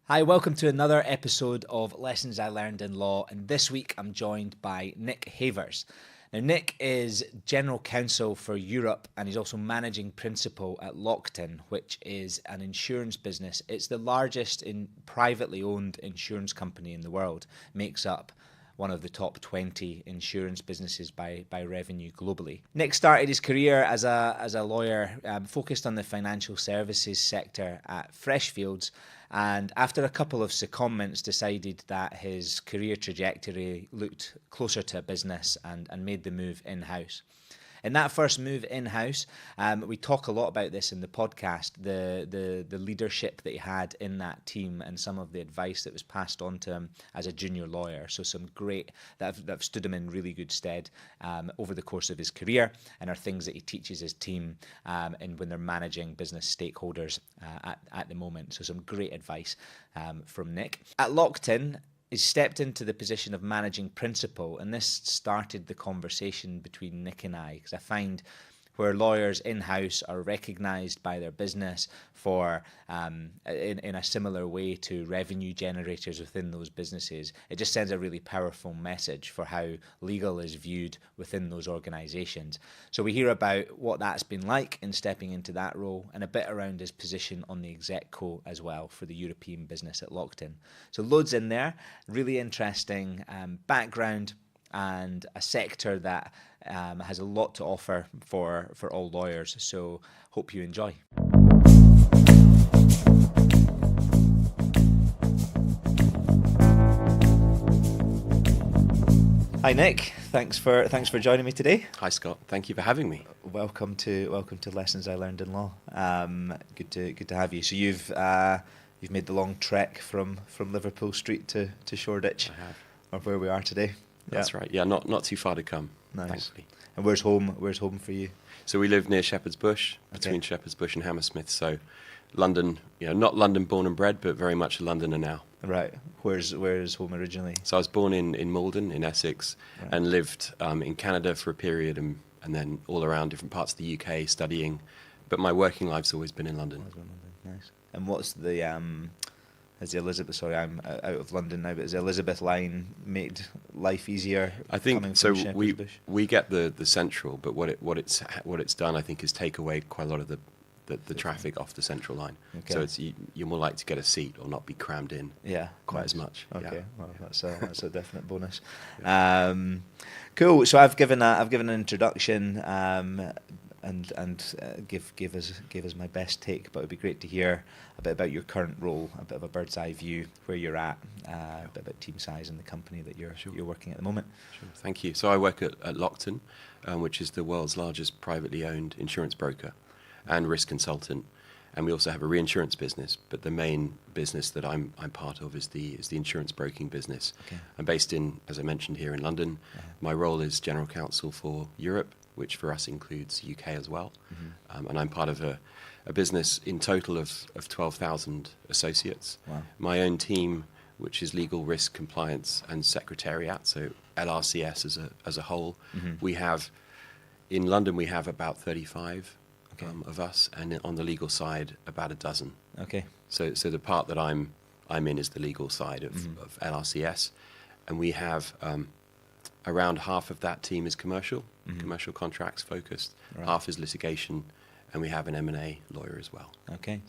Hi, welcome to another episode of Lessons I Learned in Law, and this week I'm joined by Nick Havers. Now, Nick is General Counsel for Europe and he's also Managing Principal at Lockton, which is an insurance business. It's the largest privately owned insurance company in the world, makes up one of the top 20 insurance businesses by revenue globally. Nick started his career as a lawyer focused on the financial services sector at Freshfields, and after a couple of secondments decided that his career trajectory looked closer to a business and made the move in-house. In that first move in-house, we talk a lot about this in the podcast, the leadership that he had in that team and some of the advice that was passed on to him as a junior lawyer. So some great, that have stood him in really good stead over the course of his career and are things that he teaches his team and when they're managing business stakeholders at the moment. So some great advice from Nick. At Lockton, he stepped into the position of managing principal, and this started the conversation between Nick and I, because I find where lawyers in-house are recognised by their business for, in a similar way to revenue generators within those businesses, it just sends a really powerful message for how legal is viewed within those organisations. So we hear about what that's been like in stepping into that role and a bit around his position on the exec-co as well for the European business at Lockton. So loads in there, really interesting background, and a sector that has a lot to offer for all lawyers. So hope you enjoy. Hi Nick, thanks for joining me today. Hi Scott, thank you for having me. Welcome to Lessons I Learned in Law. Good to have you. So you've made the long trek from Liverpool Street to Shoreditch, I have. Or where we are today. That's right. Yeah, not too far to come. Nice. Thankfully. And where's home for you? So we live near Shepherd's Bush, between Shepherd's Bush and Hammersmith. So London, not London born and bred, but very much a Londoner now. Right. Where's home originally? So I was born in Malden, in Essex, Right. and lived in Canada for a period, and then all around different parts of the UK studying. But my working life's always been in London. Nice. And what's the has the Elizabeth? Sorry, I'm out of London now. But has the Elizabeth line made life easier? I think coming so. from Shepherd's Bush? We get the central, but what it's done, I think, is take away quite a lot of the traffic off the central line. Okay. So you're more likely to get a seat or not be crammed in. Yeah, quite as much. Okay, Yeah. well that's a definite bonus. Yeah. Cool. So I've given an introduction and give us my best take, but it'd be great to hear a bit about your current role, a bit of a bird's eye view where you're at, a bit about team size and the company that you're working at the moment. Sure. Thank you. So I work at Lockton, which is the world's largest privately owned insurance broker and risk consultant, and we also have a reinsurance business. But the main business that I'm part of is the insurance broking business. Okay. I'm based in, as I mentioned, here in London. Uh-huh. My role is General Counsel for Europe, which for us includes UK as well. Mm-hmm. And I'm part of a business in total of 12,000 associates. Wow. My own team, which is legal, risk, compliance and secretariat, so LRCS as a whole. Mm-hmm. We have, in London we have about 35 Okay. of us, and on the legal side about a dozen. Okay. So the part that I'm in is the legal side of, Mm-hmm. of LRCS, and we have around half of that team is commercial contracts focused, Right. half is litigation, and we have an M&A lawyer as well. Okay.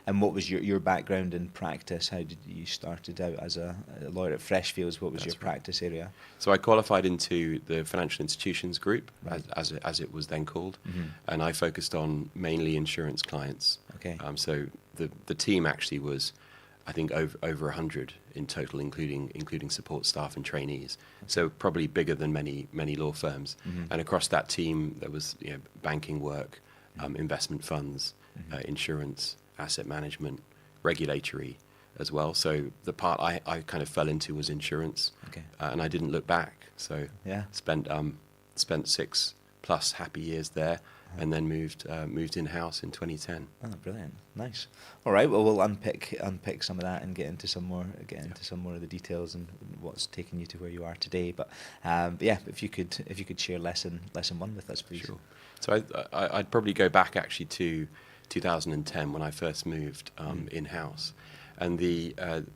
And what was your background in practice? How did you started out as a lawyer at Freshfields? What was That's your right. practice area? So I qualified into the financial institutions group, Right. as it was then called, Mhm. and I focused on mainly insurance clients. Okay. So the team actually was, I think, over 100 in total, including support staff and trainees. So probably bigger than many law firms. Mhm. And across that team, there was banking work, investment funds, insurance, asset management, regulatory as well. So the part I kind of fell into was insurance, Okay. and I didn't look back. So Yeah. spent 6+ happy years there, and then moved in-house in 2010. Oh, brilliant! Nice. All right. Well, we'll unpick some of that and get into some more of the details and what's taken you to where you are today. But yeah, if you could share lesson one with us, please. Sure. So I'd probably go back actually to 2010 when I first moved in-house, And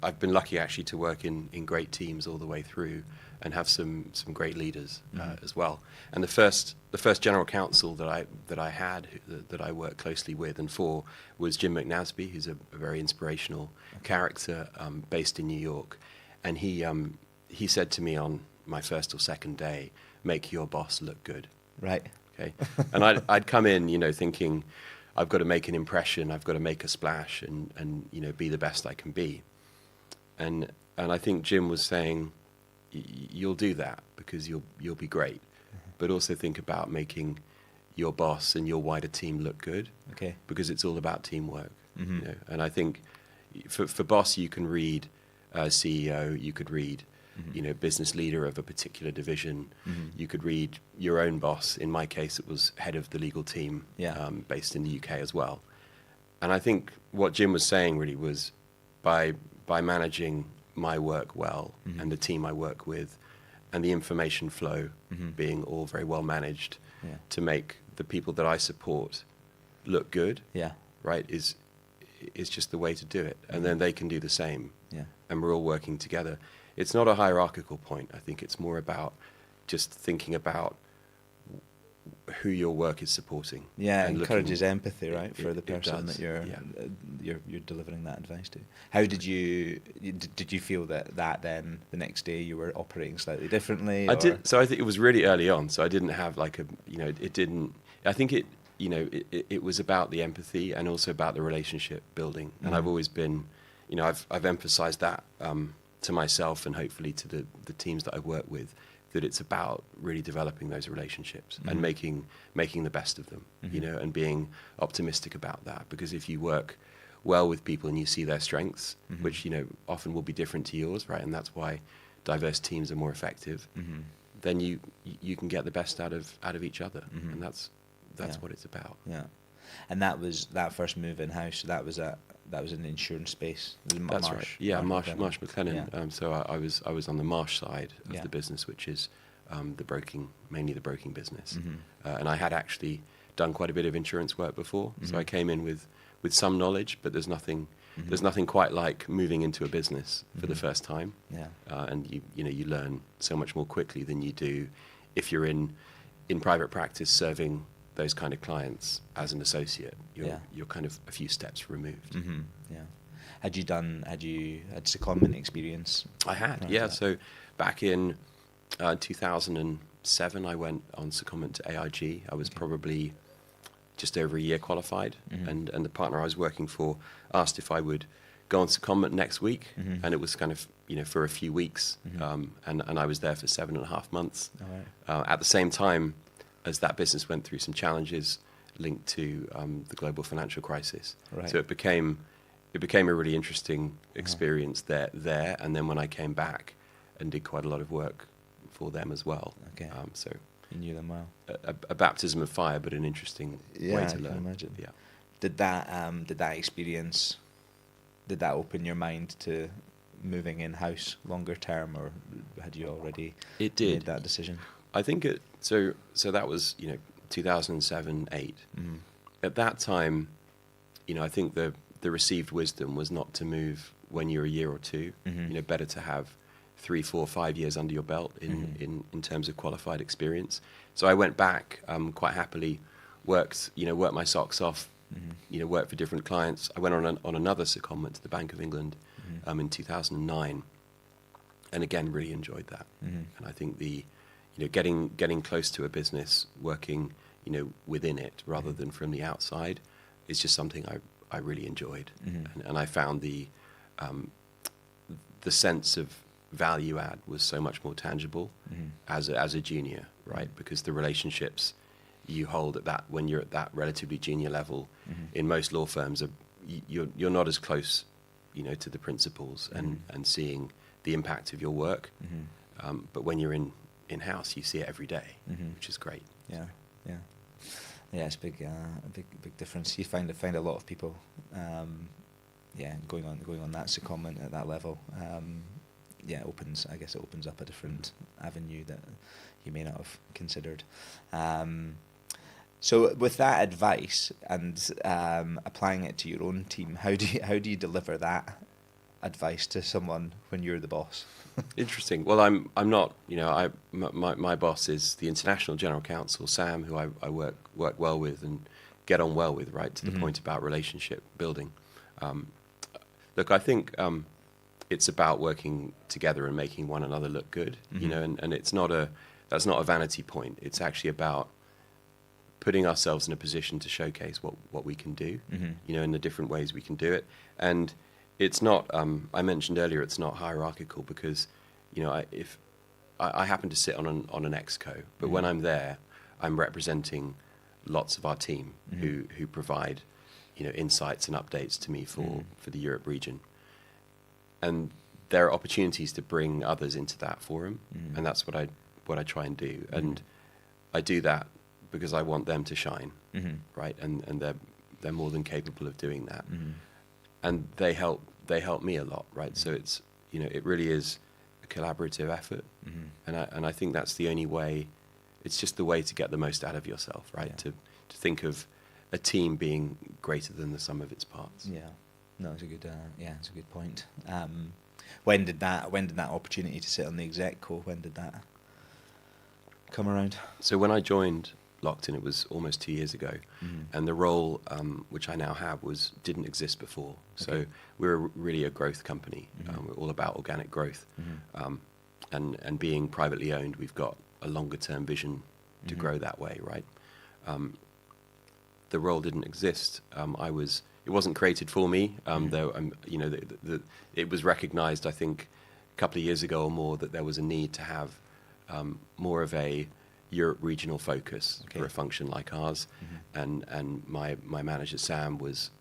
I've been lucky actually to work in great teams all the way through, and have some great leaders as well. And the first general counsel that I had that I worked closely with and for was Jim McNasby, who's a very inspirational character based in New York. And he said to me on my first or second day, "Make your boss look good." Right. Okay. And I'd come in, thinking, I've got to make an impression, I've got to make a splash, and be the best I can be. And I think Jim was saying, you'll do that because you'll be great, but also think about making your boss and your wider team look good. Okay. Because it's all about teamwork. And I think for boss, you can read CEO, you could read business leader of a particular division. You could read your own boss. In my case, it was head of the legal team, based in the UK as well. And I think what Jim was saying really was, by managing my work well, and the team I work with, and the information flow being all very well managed, to make the people that I support look good, right, is just the way to do it. And then they can do the same, and we're all working together. It's not a hierarchical point. I think it's more about just thinking about who your work is supporting. Yeah, encourages empathy, right, for the person that you're delivering that advice to. How did you feel that then the next day you were operating slightly differently? I did. So I think it was really early on. So I didn't have like it didn't. I think it was about the empathy and also about the relationship building. And I've always been, I've emphasized that to myself and hopefully to the teams that I work with, that it's about really developing those relationships and making the best of them, and being optimistic about that. Because if you work well with people and you see their strengths, which, often will be different to yours, right? And that's why diverse teams are more effective. Then you can get the best out of each other. And that's what it's about. Yeah. And that first move in-house, that was in the insurance space. That's right. Yeah, Marsh McLennan. Yeah. So I was on the Marsh side of the business, which is mainly the broking business. And I had actually done quite a bit of insurance work before, so I came in with some knowledge. But there's nothing quite like moving into a business for the first time. Yeah. And you learn so much more quickly than you do if you're in private practice serving those kind of clients as an associate. You're kind of a few steps removed. Yeah. Had you had secondment experience? I had, yeah. So back in 2007, I went on secondment to AIG. I was probably just over a year qualified, and the partner I was working for asked if I would go on secondment next week, and it was kind of for a few weeks, and I was there for 7.5 months. All right. At the same time as that business went through some challenges linked to the global financial crisis. Right. So it became a really interesting experience there. And then when I came back and did quite a lot of work for them as well. Okay. So you knew them well. A baptism of fire, but an interesting way to learn. I can imagine. Yeah. Did that experience open your mind to moving in-house longer term, or had you already made that decision? I think so that was 2007-8. At that time, I think the received wisdom was not to move when you're a year or two. Better to have 3, 4, 5 years under your belt in terms of qualified experience. So I went back quite happily, worked my socks off, worked for different clients. I went on another secondment to the Bank of England in 2009, and again really enjoyed that. And I think getting close to a business, working within it rather than from the outside, is just something I really enjoyed. And I found the sense of value add was so much more tangible as a junior, right? Because the relationships you hold when you're at that relatively junior level in most law firms, you're not as close to the principals and seeing the impact of your work. But when you're in-house, you see it every day, which is great. Yeah. It's a big difference. You find a lot of people, going on that secondment at that level. It opens up a different avenue that you may not have considered. So with that advice and applying it to your own team, how do you deliver that advice to someone when you're the boss? Interesting. Well, I'm not. My boss is the international general counsel, Sam, who I work well with and get on well with. Right, to the point about relationship building. Look, I think it's about working together and making one another look good. And it's not that's not a vanity point. It's actually about putting ourselves in a position to showcase what we can do. In the different ways we can do it. And it's not, I mentioned earlier, it's not hierarchical because, if I happen to sit on an exco, but when I'm there, I'm representing lots of our team who provide, insights and updates to me for the Europe region. And there are opportunities to bring others into that forum, and that's what I try and do. And I do that because I want them to shine, right? And they're more than capable of doing that. And they help me a lot, right? So it's, it really is a collaborative effort. And I think that's the only way, it's just the way to get the most out of yourself, right? To think of a team being greater than the sum of its parts. Yeah. No, it's a good it's a good point. When did that opportunity to sit on the exec call, when did that come around? So when I joined Lockton, it was almost 2 years ago, and the role which I now have didn't exist before. So we're really a growth company. We're all about organic growth, and being privately owned, we've got a longer term vision to grow that way, right? The role didn't exist. It wasn't created for me, though. It was recognised, I think, a couple of years ago or more, that there was a need to have more of a Europe regional focus for a function like ours, and my manager Sam was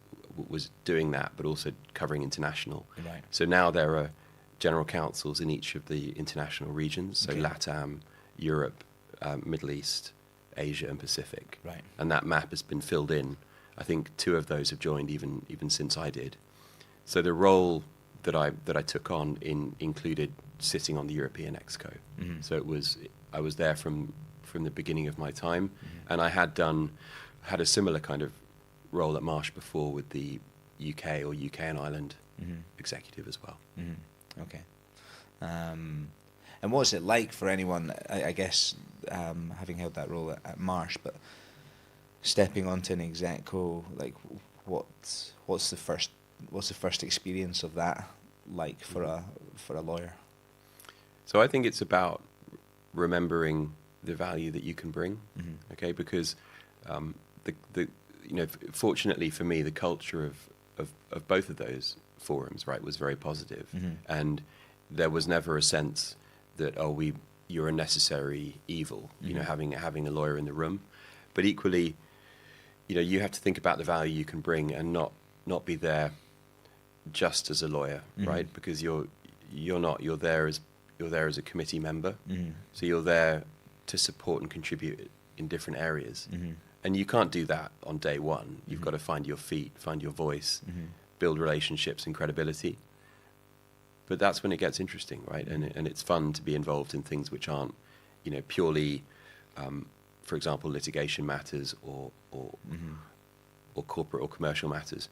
doing that, but also covering international. Right. So now there are general counsels in each of the international regions, so LATAM, Europe, Middle East, Asia, and Pacific. Right. And that map has been filled in. I think 2 of those have joined even since I did. So the role that I took on included sitting on the European Exco. So I was there from the beginning of my time, and I had a similar kind of role at Marsh before with the UK or UK and Ireland executive as well. Okay. And what's it like for anyone, I guess, having held that role at Marsh, but stepping onto an execo, like what's the first experience of that like for a lawyer? So I think it's about remembering the value that you can bring, okay? Because fortunately for me, the culture of both of those forums, right, was very positive, and there was never a sense that you're a necessary evil, having a lawyer in the room, but equally, you have to think about the value you can bring and not be there just as a lawyer, right? Because you're there as a committee member, so you're there to support and contribute in different areas, and you can't do that on day one. You've got to find your feet, find your voice, build relationships and credibility. But that's when it gets interesting, right? And it's fun to be involved in things which aren't, purely, for example, litigation matters or corporate or commercial matters.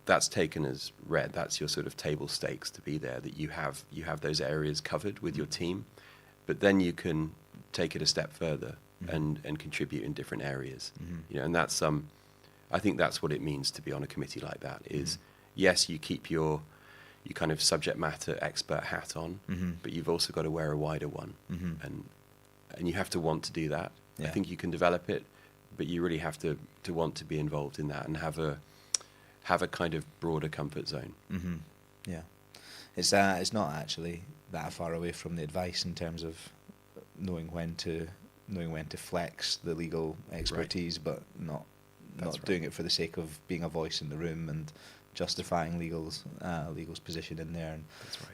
That's taken as read. That's your sort of table stakes to be there, that you have those areas covered with your team, but then you can take it a step further and contribute in different areas. And that's I think that's what it means to be on a committee like that. Is yes, you keep your kind of subject matter expert hat on, but you've also got to wear a wider one, and you have to want to do that. I think you can develop it, but you really have to want to be involved in that and have a kind of broader comfort zone. Yeah, it's not actually that far away from the advice in terms of knowing when to flex the legal expertise, but not doing it for the sake of being a voice in the room and justifying legal's position in there,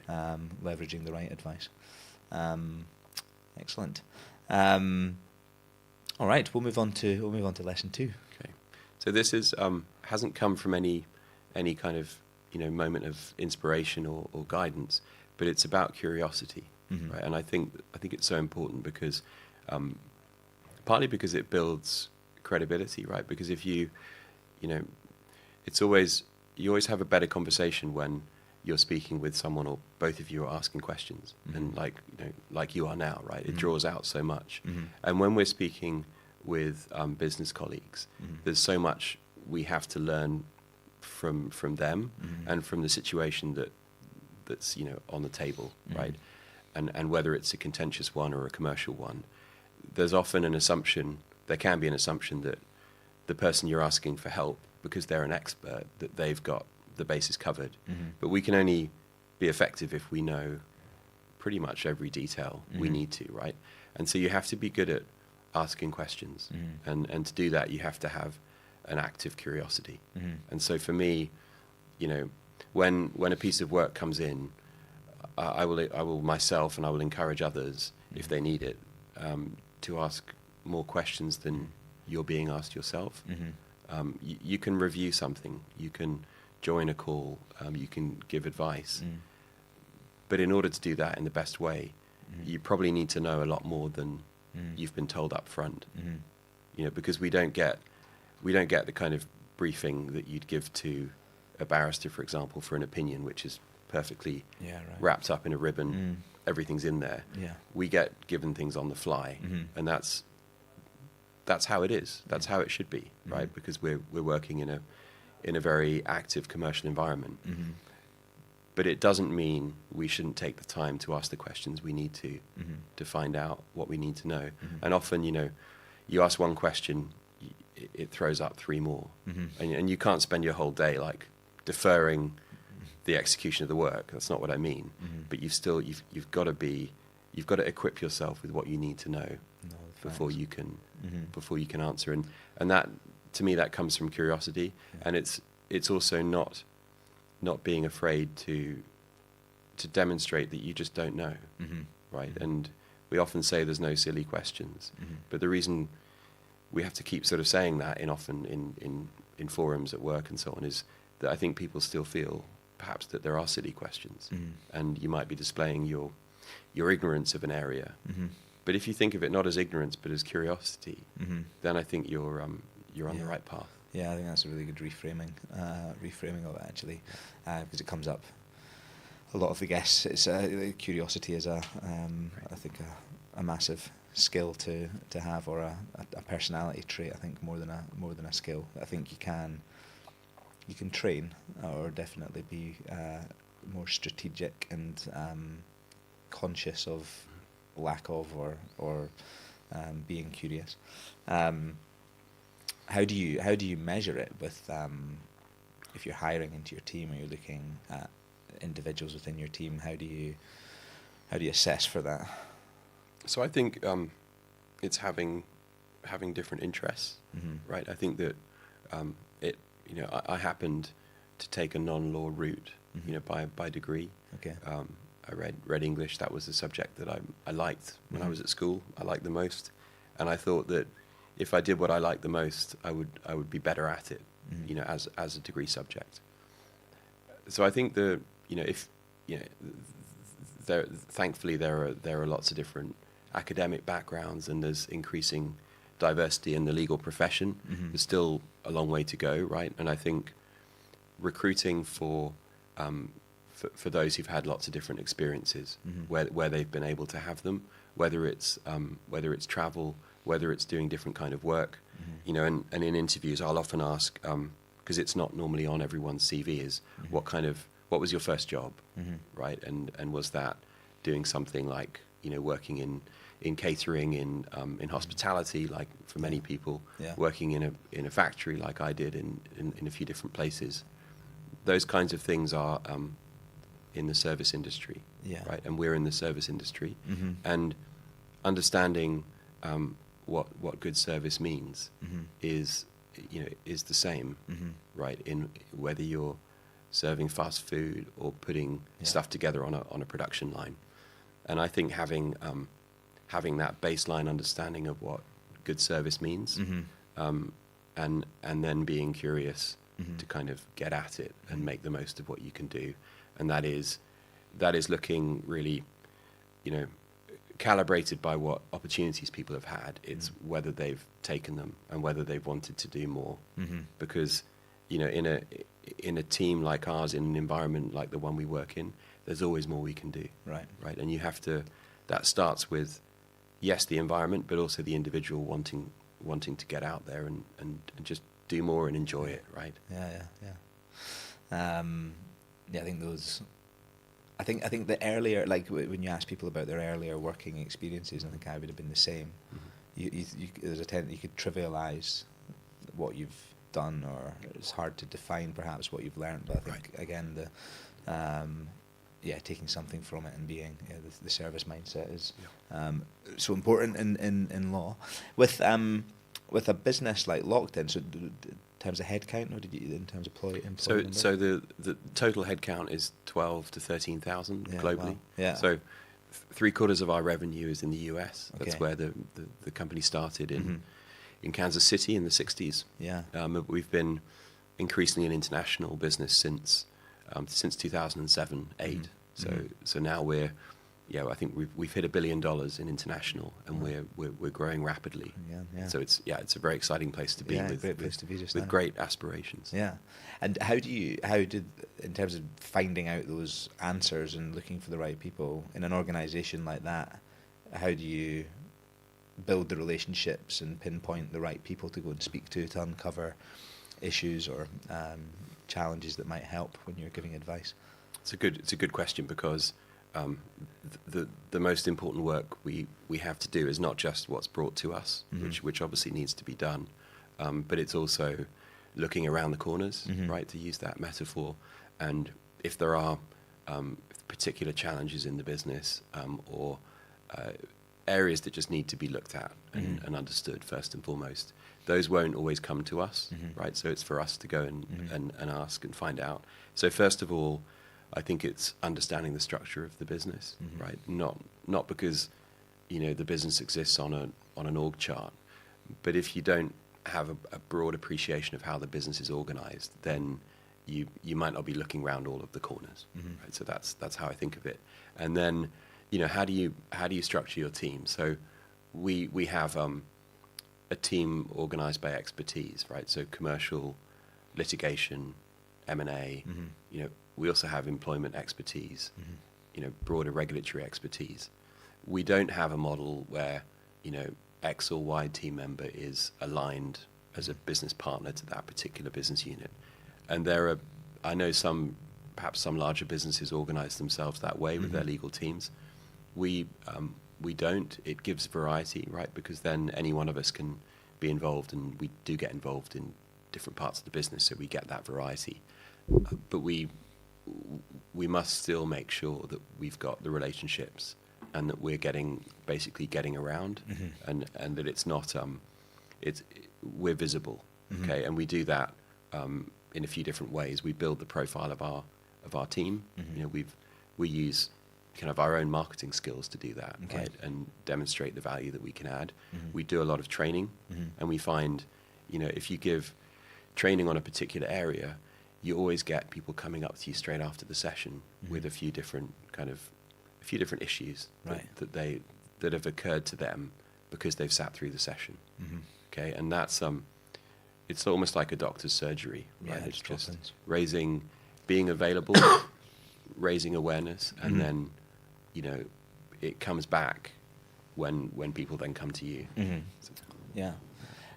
and leveraging the right advice. Excellent. All right, we'll move on to lesson 2. Okay, so this is hasn't come from any kind of moment of inspiration or guidance, but it's about curiosity, right? And I think it's so important because partly because it builds credibility, right? Because if you always have a better conversation when you're speaking with someone, or both of you are asking questions, and like you are now, right? It draws out so much. And when we're speaking with business colleagues, there's so much we have to learn from them and from the situation that's on the table, right? And whether it's a contentious one or a commercial one, there's often there can be an assumption that the person you're asking for help, because they're an expert, that they've got the bases covered. But we can only be effective if we know pretty much every detail we need to, right? And so you have to be good at asking questions. And to do that, you have to have an active curiosity. And so for me, when a piece of work comes in, I will myself, and I will encourage others, if they need it, to ask more questions than you're being asked yourself. You can review something, you can join a call, you can give advice. But in order to do that in the best way, you probably need to know a lot more than you've been told up front. Because we don't get the kind of briefing that you'd give to a barrister, for example, for an opinion, which is perfectly wrapped up in a ribbon. Everything's in there. We get given things on the fly, and that's how it is. That's how it should be, right? Because we're working in a very active commercial environment. But it doesn't mean we shouldn't take the time to ask the questions we need to find out what we need to know. And often, you ask one question, it throws up three more, and you can't spend your whole day like deferring the execution of the work. That's not what I mean. But you've got to equip yourself with what you need to know before you can answer. And that, to me, that comes from curiosity. And it's also not being afraid to demonstrate that you just don't know, right? And we often say there's no silly questions, but the reason we have to keep sort of saying that in forums at work and so on is that I think people still feel perhaps that there are silly questions, and you might be displaying your ignorance of an area. But if you think of it not as ignorance but as curiosity, then I think you're on the right path. Yeah, I think that's a really good reframing of it, actually, because it comes up a lot of the guests. It's curiosity is I think a massive skill to have, or a personality trait. I think more than a skill. I think you can train, or definitely be more strategic and conscious of lack of or being curious. How do you measure it with if you're hiring into your team, or you're looking at individuals within your team? How do you assess for that? So I think it's having different interests, right? I think that I happened to take a non-law route, by degree. Okay. I read English. That was the subject that I liked when I was at school. I liked the most, and I thought that if I did what I liked the most, I would be better at it, as a degree subject. So I think thankfully there are lots of different academic backgrounds, and there's increasing diversity in the legal profession. There's still a long way to go, right? And I think recruiting for those who've had lots of different experiences, where they've been able to have them, whether it's travel, whether it's doing different kind of work, and in interviews I'll often ask, because it's not normally on everyone's CV, is what was your first job, right? And was that doing something like working in catering, in hospitality, like for many people, working in a factory like I did in a few different places. Those kinds of things are in the service industry, right? And we're in the service industry, and understanding what good service means is the same, right? In whether you're serving fast food or putting stuff together on a production line. And I think having that baseline understanding of what good service means, and then being curious to kind of get at it and make the most of what you can do, and that is looking really, calibrated by what opportunities people have had. It's whether they've taken them and whether they've wanted to do more, because in a team like ours, in an environment like the one we work in, there's always more we can do. Right. And you have to. That starts with, yes, the environment, but also the individual wanting to get out there and just do more and enjoy it. Right. Yeah. I think the earlier, like when you ask people about their earlier working experiences, I think I would have been the same. Mm-hmm. There's a tendency you could trivialize what you've done, or it's hard to define perhaps what you've learned. But I think again taking something from it and being the service mindset is so important in law. With a business like Lockton, so in terms of headcount, or did you in terms of employee So the total headcount is 12 to 13,000 globally. Wow. Yeah. So 3/4 of our revenue is in the US. That's where the company started in Kansas City in the 60s. Yeah. We've been increasingly an international business since 2007-8. So now I think we've hit $1 billion in international, and we're growing rapidly. Yeah. So it's a very exciting place to be. Great place to be just with now. Great aspirations. Yeah. And how did in terms of finding out those answers and looking for the right people in an organisation like that, how do you build the relationships and pinpoint the right people to go and speak to uncover issues or challenges that might help when you're giving advice? It's a good question, because the most important work we have to do is not just what's brought to us, which obviously needs to be done, but it's also looking around the corners, right, to use that metaphor. And if there are particular challenges in the business or areas that just need to be looked at and understood first and foremost, those won't always come to us, right? So it's for us to go and ask and find out. So first of all, I think it's understanding the structure of the business, right? Not because the business exists on an org chart, but if you don't have a broad appreciation of how the business is organized, then you might not be looking around all of the corners, right? So that's how I think of it. And then how do you structure your team? So we have a team organized by expertise, right? So commercial, litigation, M&A. We also have employment expertise, broader regulatory expertise. We don't have a model where, X or Y team member is aligned as a business partner to that particular business unit. And I know perhaps some larger businesses organize themselves that way with their legal teams. We don't. It gives variety, right? Because then any one of us can be involved, and we do get involved in different parts of the business, so we get that variety. But we must still make sure that we've got the relationships and that we're basically getting around, and that it's not we're visible, okay? And we do that in a few different ways. We build the profile of our team. We use kind of our own marketing skills to do that, right? And demonstrate the value that we can add. We do a lot of training, and we find, if you give training on a particular area, you always get people coming up to you straight after the session with a few different issues, right, that have occurred to them because they've sat through the session. Okay, and that's it's almost like a doctor's surgery, right? It's just being available, raising awareness, and then it comes back when people then come to you. So, yeah.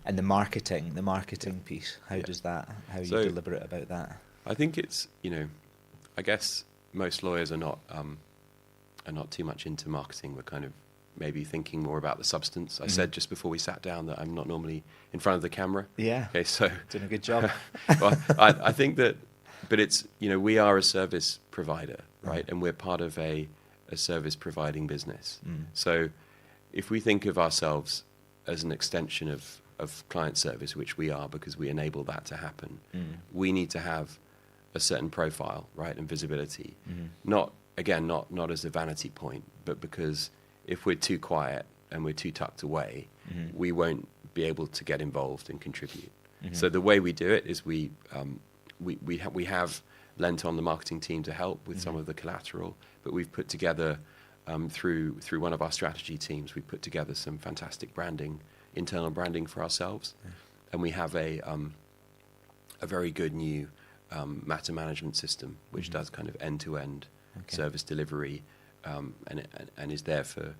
And the marketing piece, how are you deliberate about that? I think it's, I guess most lawyers are not too much into marketing. We're kind of maybe thinking more about the substance. I said just before we sat down that I'm not normally in front of the camera. Yeah. Okay, so doing a good job. Well, I think that, but it's, we are a service provider, right? And we're part of a service providing business. So if we think of ourselves as an extension of client service, which we are because we enable that to happen, we need to have a certain profile, right, and visibility. Not as a vanity point, but because if we're too quiet and we're too tucked away, we won't be able to get involved and contribute. So the way we do it is we have lent on the marketing team to help with some of the collateral, but we've put together through one of our strategy teams, we've put together some fantastic internal branding for ourselves, and we have a very good new matter management system, which does kind of end-to-end service delivery, and is there for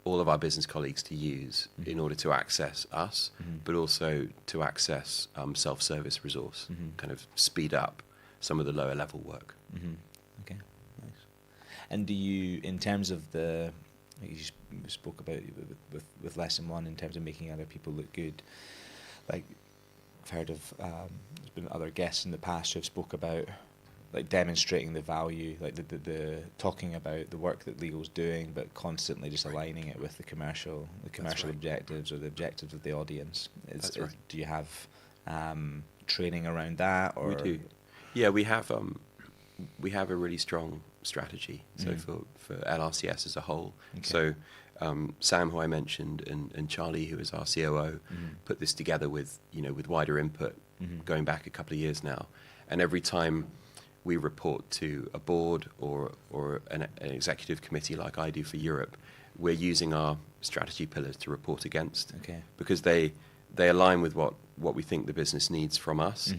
all of our business colleagues to use in order to access us, but also to access self-service resource, kind of speed up some of the lower level work. Okay, nice. And do you, in terms of the, like you spoke about with lesson one, in terms of making other people look good, like I've heard of, there's been other guests in the past who have spoke about like demonstrating the value, like the talking about the work that legal's doing, but constantly just aligning it with the commercial objectives or the objectives of the audience. Do you have training around that? Or? We do. Yeah, we have a really strong strategy. So for LRCS as a whole. Okay. So Sam, who I mentioned, and Charlie, who is our COO, put this together with wider input going back a couple of years now. And every time we report to a board or an executive committee like I do for Europe, we're using our strategy pillars to report against, because they align with what we think the business needs from us,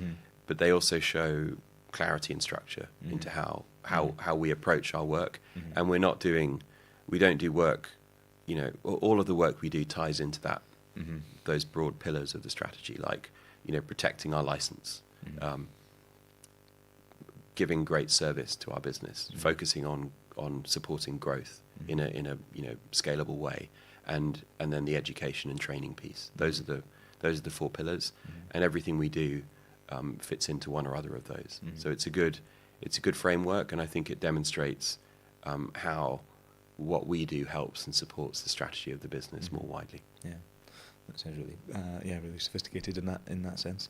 but they also show clarity and structure into how we approach our work. And we don't do work, all of the work we do ties into that, those broad pillars of the strategy, like protecting our license, giving great service to our business, focusing on supporting growth in a scalable way, and then the education and training piece. Those are the 4 pillars, and everything we do fits into one or other of those. So it's a good framework, and I think it demonstrates how what we do helps and supports the strategy of the business more widely. Yeah, that sounds really really sophisticated in that sense.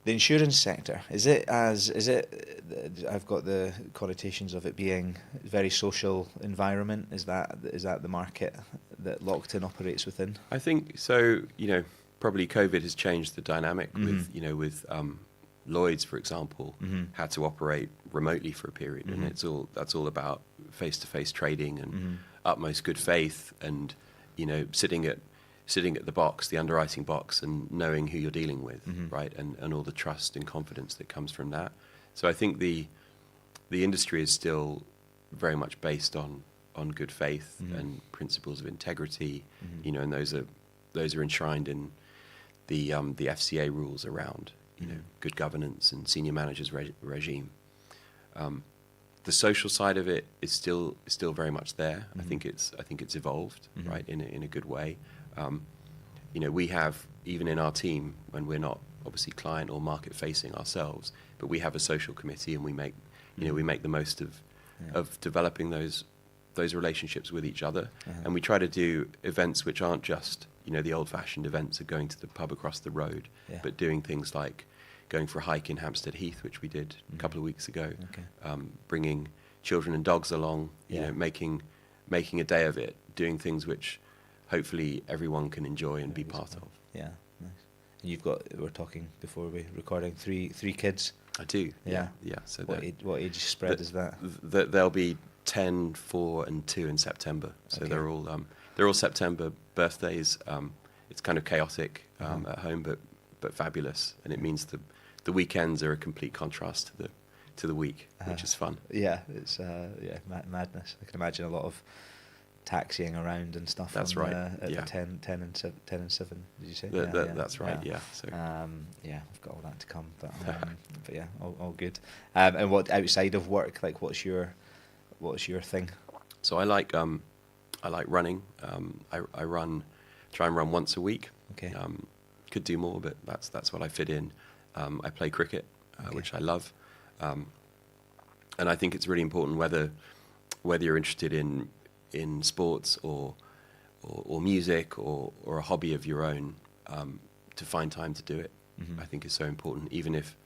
The insurance sector, is it? I've got the connotations of it being a very social environment. Is that the market that Lockton operates within? I think so. Probably COVID has changed the dynamic with Lloyd's, for example, had to operate remotely for a period, and that's all about face-to-face trading and utmost good faith, and sitting at the box, the underwriting box, and knowing who you're dealing with, right, and all the trust and confidence that comes from that. So I think the industry is still very much based on good faith and principles of integrity, and those are enshrined in the FCA rules around good governance and senior managers regime. The social side of it is still very much there. I think it's evolved, right, in a good way. We have, even in our team, when we're not obviously client or market facing ourselves, but we have a social committee, and we make the most of developing those relationships with each other. And we try to do events which aren't just the old-fashioned events of going to the pub across the road, but doing things like going for a hike in Hampstead Heath, which we did a couple of weeks ago, bringing children and dogs along, making a day of it, doing things which hopefully everyone can enjoy and be part of. Yeah, nice. And you've got, we were talking before we were recording, three kids. I do. Yeah. So what age spread is that? They'll be 10, 4, and 2 in September. So they're all September birthdays. It's kind of chaotic at home, but fabulous, and it means the weekends are a complete contrast to the week, which is fun. Yeah, it's madness. I can imagine a lot of taxiing around and stuff. That's right. At 10 and 7, did you say? That's right. Yeah. So we've got all that to come, but yeah, all good. And what outside of work, like what's your thing? So I like running. I try and run once a week. Okay. Could do more, but that's what I fit in. I play cricket, which I love, and I think it's really important whether you're interested in sports or music or a hobby of your own, to find time to do it. I think is so important, even if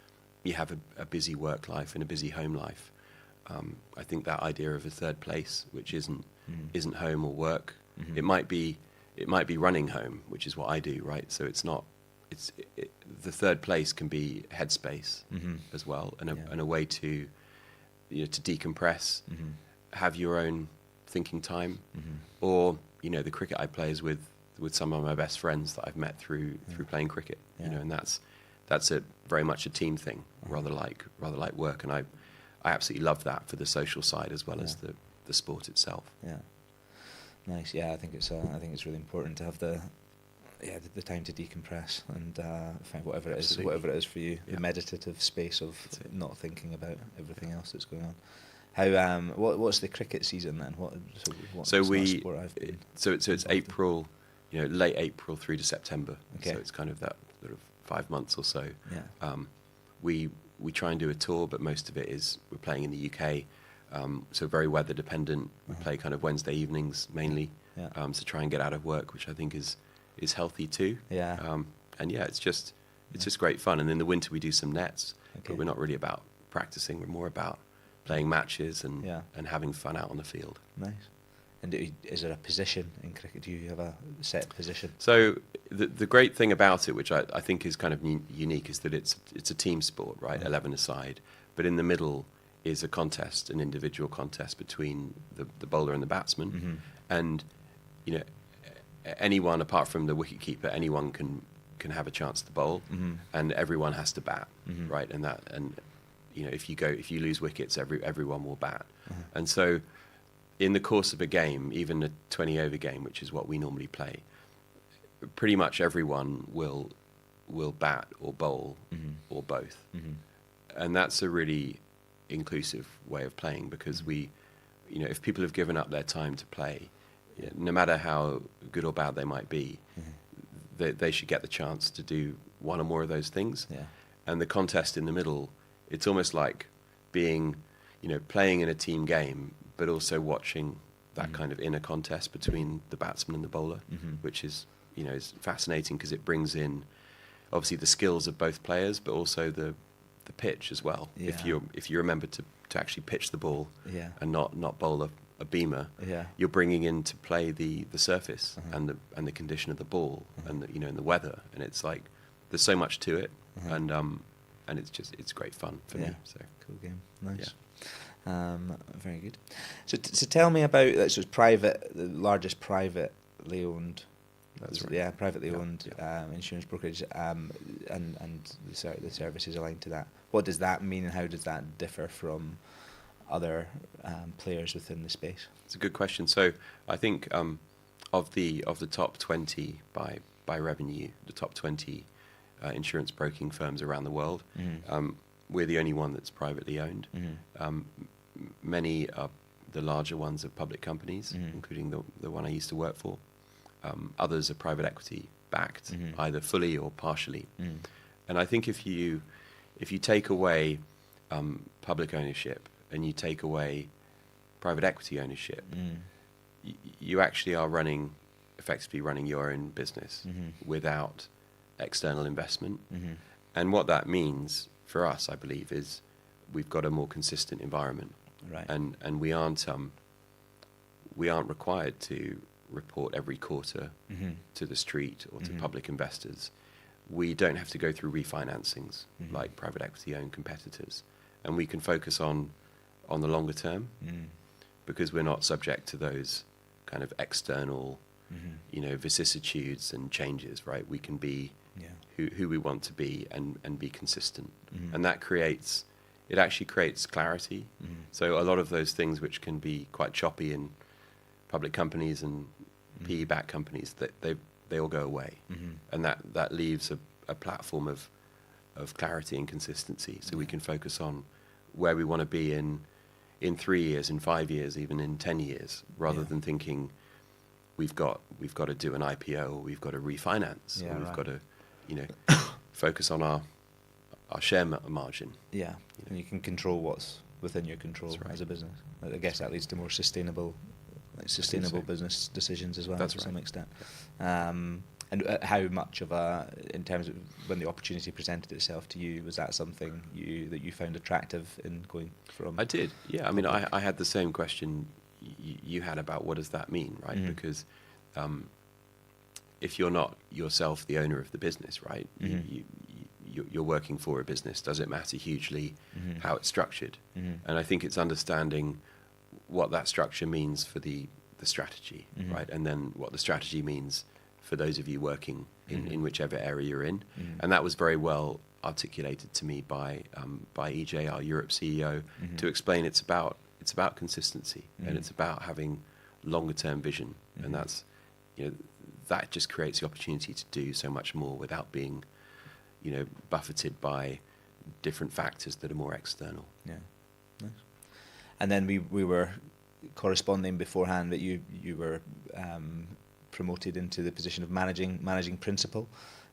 you have a busy work life and a busy home life. I think that idea of a third place, which isn't home or work, it might be running home, which is what I do, right? So it's not. The third place can be headspace as well, and a way to to decompress, have your own thinking time, or the cricket I play is with with some of my best friends that I've met through playing cricket. Yeah. You know, and that's very much a team thing, rather like work. And I absolutely love that for the social side as well as the sport itself. Yeah, nice. Yeah, I think it's really important to have the time to decompress and find whatever it is for you, the meditative space of not thinking about everything else that's going on. How what's the cricket season then? It's April, late April through to September. Okay. So it's kind of that sort of 5 months or so. Yeah. We try and do a tour, but most of it is we're playing in the UK. So very weather dependent. We play kind of Wednesday evenings mainly. Yeah. To try and get out of work, which I think is healthy too. Yeah. It's just great fun. And in the winter we do some nets, Okay. but we're not really about practicing. We're more about playing matches and having fun out on the field. Nice. And is there a position in cricket? Do you have a set position? So the great thing about it, which I think is kind of unique, is that it's a team sport, right? 11 aside, but in the middle is a contest, an individual contest between the bowler and the batsman, and anyone apart from the wicketkeeper, anyone can have a chance to bowl, and everyone has to bat, right? And if you lose wickets, everyone will bat, and so in the course of a game, even a 20-over game, which is what we normally play, pretty much everyone will bat or bowl or both, and that's a really inclusive way of playing, because if people have given up their time to play, no matter how good or bad they might be, they should get the chance to do one or more of those things. Yeah. And the contest in the middle, it's almost like being, playing in a team game, but also watching that kind of inner contest between the batsman and the bowler, which is, is fascinating, because it brings in obviously the skills of both players, but also the pitch as well. Yeah. If you remember to actually pitch the ball and not bowl a beamer, you're bringing into play the surface and the condition of the ball and and the weather, and it's like there's so much to it, and it's great fun for me. So cool game, nice. Very good. So tell me about the largest privately owned. That's right. Privately owned insurance brokerage, and the services aligned to that. What does that mean, and how does that differ from other players within the space? It's a good question. So I think of the top 20 by revenue, the top 20 insurance broking firms around the world, we're the only one that's privately owned. Many of the larger ones are public companies, including the one I used to work for. Others are private equity backed, either fully or partially. And I think if you take away public ownership and you take away private equity ownership, you actually are effectively running your own business without external investment. And what that means for us, I believe, is we've got a more consistent environment, right? And we aren't required to report every quarter to the street or to public investors. We don't have to go through refinancings like private equity owned competitors, and we can focus on the longer term because we're not subject to those kind of external vicissitudes and changes, right? We can be who we want to be and be consistent, and that actually creates clarity. So a lot of those things which can be quite choppy in public companies and PE-backed companies, that they all go away, and that leaves a platform of clarity and consistency. So we can focus on where we want to be in 3 years, in 5 years, even in 10 years, rather than thinking we've got to do an IPO, or we've got to refinance, or we've got to focus on our share margin. Yeah, and you can control what's within your control as a business. I guess that leads to more sustainable business decisions as well. That's to right. some extent. And how much of in terms of when the opportunity presented itself to you, was that something that you found attractive in going from? I did, yeah. I mean, I had the same question you had about what does that mean, right? Because if you're not yourself the owner of the business, right, you're working for a business, does it matter hugely how it's structured? And I think it's understanding what that structure means for the strategy, right? And then what the strategy means for those of you working in whichever area you're in. And that was very well articulated to me by EJ, our Europe CEO, to explain it's about consistency and it's about having longer term vision, and that's, you know, that just creates the opportunity to do so much more without being, you know, buffeted by different factors that are more external. Yeah, nice. And then we were corresponding beforehand that you were promoted into the position of managing principal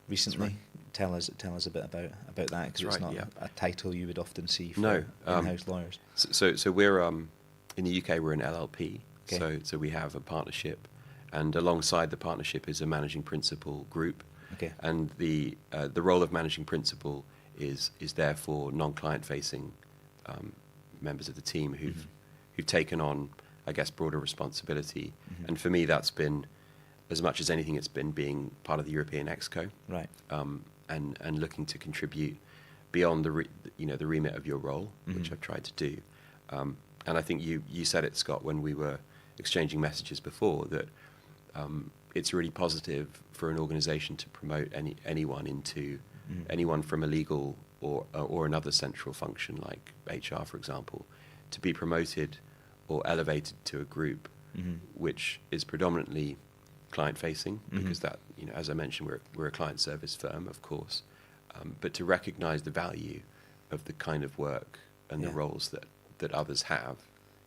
recently. Right. Tell us a bit about that, because it's right, not a title you would often see for No, in-house lawyers. So we're in the UK we're an LLP. Okay. So we have a partnership, and alongside the partnership is a managing principal group. Okay. And the role of managing principal is therefore non-client facing members of the team who've taken on, I guess, broader responsibility. And for me, that's been, as much as anything, it's been being part of the European Exco, Right. and looking to contribute beyond the remit of your role, which I've tried to do. And I think you said it, Scott, when we were exchanging messages before, that it's really positive for an organisation to promote anyone from a legal or another central function like HR, for example, to be promoted or elevated to a group which is predominantly client-facing, because that, you know, as I mentioned, we're a client service firm, of course, but to recognise the value of the kind of work and the roles that others have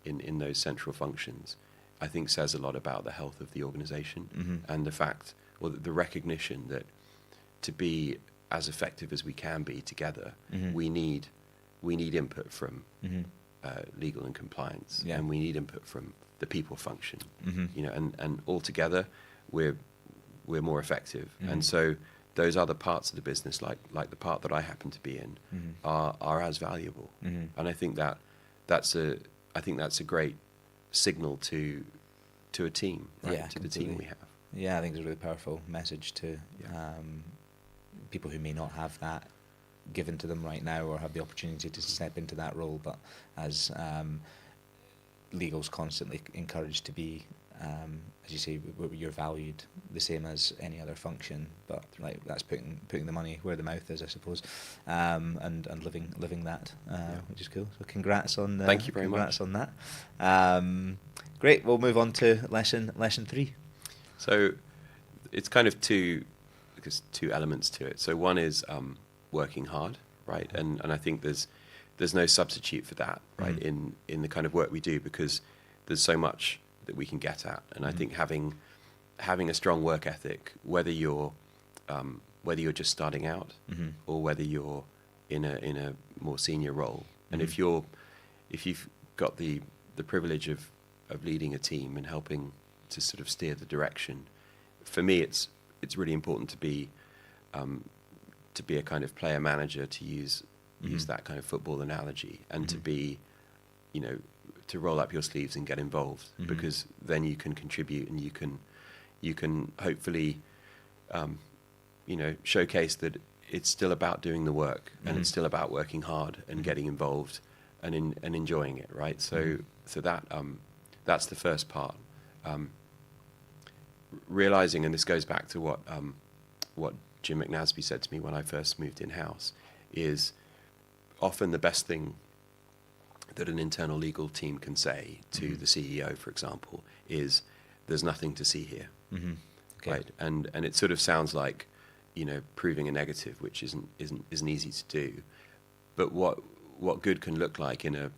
in those central functions, I think says a lot about the health of the organisation and the fact, or the recognition that to be as effective as we can be together, we need input from legal and compliance, and we need input from the people function, you know, and all together we're more effective. And so those other parts of the business, like the part that I happen to be in, are as valuable. And I think that's a great signal to a team, right? Yeah, to the team we have. Yeah, I think it's a really powerful message to people who may not have that given to them right now, or have the opportunity to step into that role, but as legal's constantly encouraged to be, as you say, you're valued the same as any other function, but like that's putting the money where the mouth is, I suppose, and living that, which is cool. So congrats on thank you very much. Congrats on that. Great. We'll move on to lesson 3. So it's kind of two elements to it. So one is working hard, right? And I think there's no substitute for that, right? In the kind of work we do, because there's so much that we can get at. And I think having a strong work ethic, whether you're just starting out or whether you're in a more senior role, and if you've got the privilege of leading a team and helping to sort of steer the direction, for me it's really important to be a kind of player manager, to use that kind of football analogy, and to be, you know, to roll up your sleeves and get involved, because then you can contribute and you can hopefully you know, showcase that it's still about doing the work and it's still about working hard and getting involved and enjoying it, right? So that that's the first part. Realizing, and this goes back to what Jim McNasby said to me when I first moved in-house, is often the best thing that an internal legal team can say to the CEO, for example, is there's nothing to see here, Okay. right? And it sort of sounds like, you know, proving a negative, which isn't easy to do. But what good can look like in an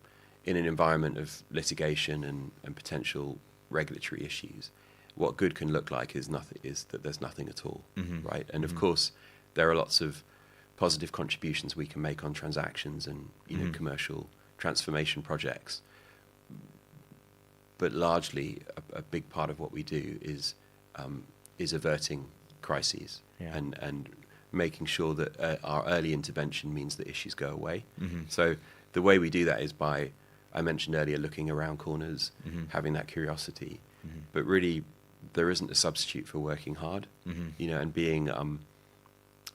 environment of litigation and potential regulatory issues, what good can look like is that there's nothing at all, right? And of course, there are lots of positive contributions we can make on transactions and, you know, commercial transformation projects. But largely, a big part of what we do is averting crises and making sure that our early intervention means that issues go away. So the way we do that is by, I mentioned earlier, looking around corners, having that curiosity. But really, there isn't a substitute for working hard, you know, and being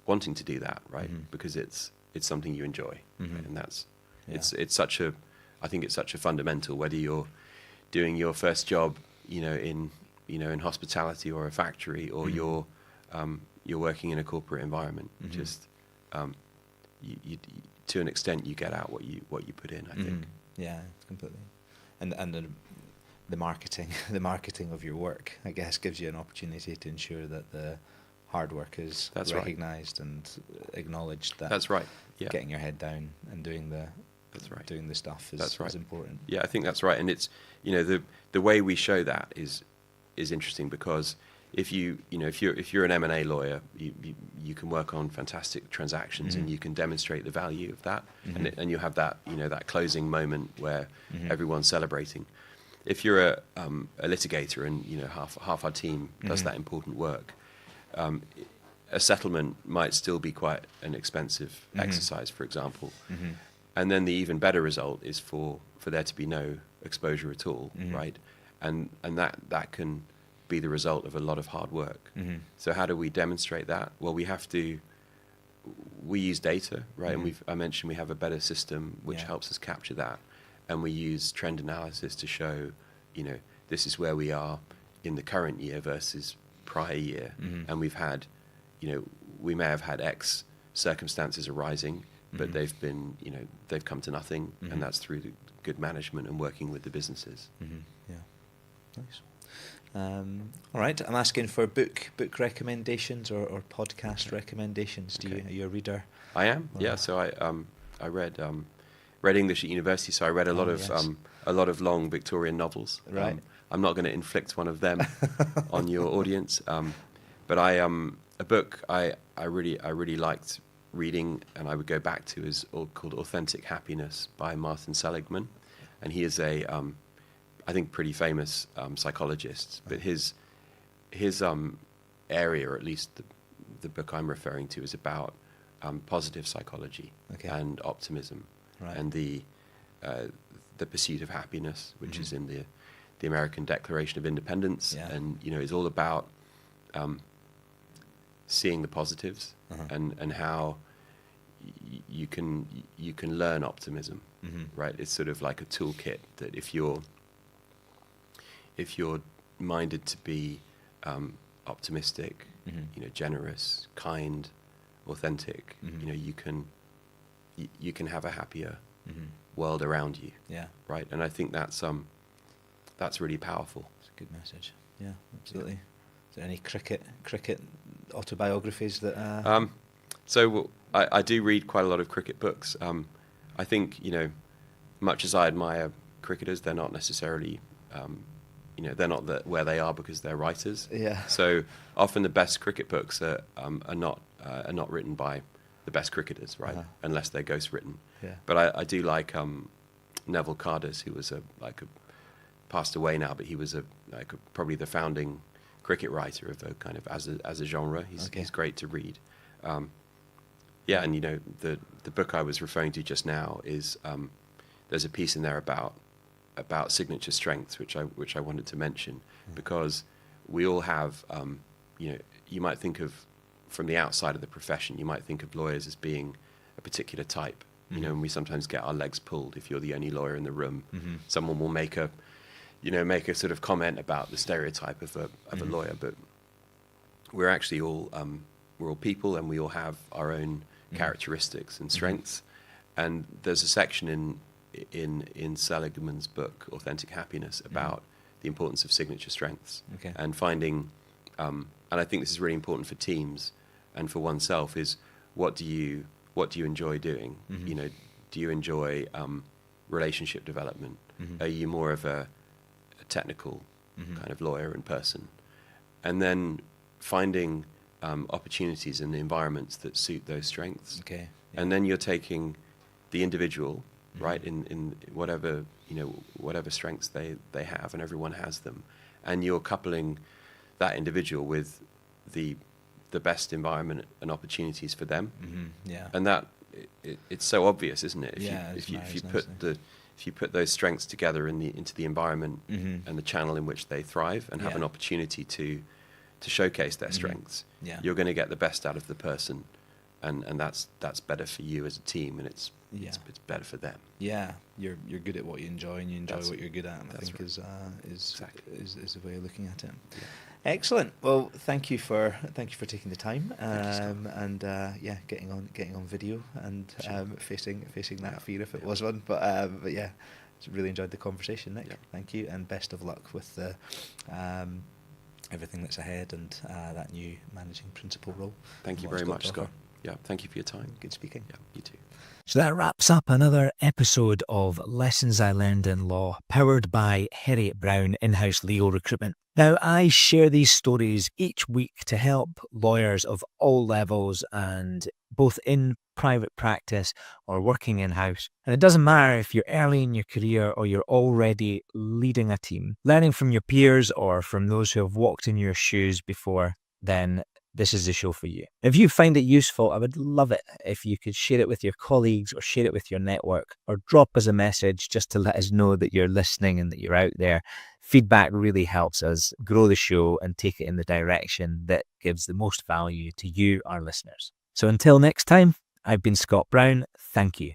wanting to do that, right? Because it's something you enjoy, right? And that's it's such a, I think it's such a fundamental, whether you're doing your first job, you know, in hospitality or a factory, or you're you're working in a corporate environment. Just you to an extent, you get out what you put in, I think. Yeah, completely. And the marketing of your work, I guess, gives you an opportunity to ensure that the hard work is recognised and acknowledged. That's right. Yeah. Getting your head down and doing the doing the stuff is important. Yeah, I think that's right. And it's, you know, the way we show that is interesting, because if you're an M&A lawyer, you can work on fantastic transactions and you can demonstrate the value of that, and you have that, you know, that closing moment where everyone's celebrating. If you're a litigator and, you know, half our team does that important work, a settlement might still be quite an expensive exercise, for example. And then the even better result is for there to be no exposure at all, right? And that can be the result of a lot of hard work. So how do we demonstrate that? Well, we use data, right? And I mentioned we have a better system which helps us capture that. And we use trend analysis to show, you know, this is where we are in the current year versus prior year. And we've had, you know, we may have had X circumstances arising, but they've been, you know, they've come to nothing, and that's through the good management and working with the businesses. Yeah, nice. All right, I'm asking for book recommendations or podcast recommendations. Are you a reader? I am. Yeah. So I read English at university, so I read a lot of long Victorian novels. Right. I'm not going to inflict one of them on your audience, but a book I really liked reading, and I would go back to, is called Authentic Happiness by Martin Seligman, and he is a I think pretty famous psychologist, but his area, or at least the book I'm referring to, is about positive psychology and optimism, and the pursuit of happiness, which is in the American Declaration of Independence, and, you know, it's all about seeing the positives and how you can learn optimism, right? It's sort of like a toolkit that if you're minded to be optimistic, you know, generous, kind, authentic, you know, you can have a happier world around you. Yeah. Right. And I think that's really powerful. It's a good message. Yeah, absolutely. Is there any cricket autobiographies that? So I do read quite a lot of cricket books. I think, you know, much as I admire cricketers, they're not necessarily, you know, they're not where they are because they're writers. Yeah. So often the best cricket books are not written by the best cricketers, right? Unless they're ghostwritten. Yeah. But I do like Neville Cardus, who was passed away now, but he was probably the founding cricket writer of a kind of as a genre. He's great to read. Yeah, and, you know, the book I was referring to just now is there's a piece in there about signature strengths, which I wanted to mention, because we all have, you know, you might think of, from the outside of the profession, you might think of lawyers as being a particular type, you know, and we sometimes get our legs pulled if you're the only lawyer in the room. Someone will make a sort of comment about the stereotype of a lawyer, but we're actually all we're all people, and we all have our own characteristics and strengths. And there's a section in Seligman's book Authentic Happiness about the importance of signature strengths, and finding, and I think this is really important for teams and for oneself, is what do you enjoy doing? You know, do you enjoy relationship development? Are you more of a technical kind of lawyer and person? And then finding opportunities in the environments that suit those strengths. And then you're taking the individual, right, in whatever, you know, whatever strengths they have, and everyone has them, and you're coupling that individual with the best environment and opportunities for them. And that it's so obvious, isn't it? If you put those strengths together into the environment and the channel in which they thrive, and have an opportunity to showcase their strengths, you're going to get the best out of the person, and that's better for you as a team, and it's better for them. Yeah, you're good at what you enjoy, and you enjoy what you're good at. I think is the way of looking at it. Excellent. Well, thank you for taking the time, Thank you, Scott. and getting on video and Sure. facing that Yeah. fear if it Yeah. was one. But yeah, really enjoyed the conversation, Nick. Yeah. Thank you, and best of luck with the everything that's ahead and that new managing principal role. Thank you What it's very got much, to Scott. offer. Yeah. Thank you for your time. Good speaking. Yeah. You too. So that wraps up another episode of Lessons I Learned in Law, powered by Harriet Brown in-house legal recruitment. Now, I share these stories each week to help lawyers of all levels, and both in private practice or working in-house. And it doesn't matter if you're early in your career or you're already leading a team. Learning from your peers or from those who have walked in your shoes before, then this is the show for you. If you find it useful, I would love it if you could share it with your colleagues or share it with your network, or drop us a message just to let us know that you're listening and that you're out there. Feedback really helps us grow the show and take it in the direction that gives the most value to you, our listeners. So until next time, I've been Scott Brown. Thank you.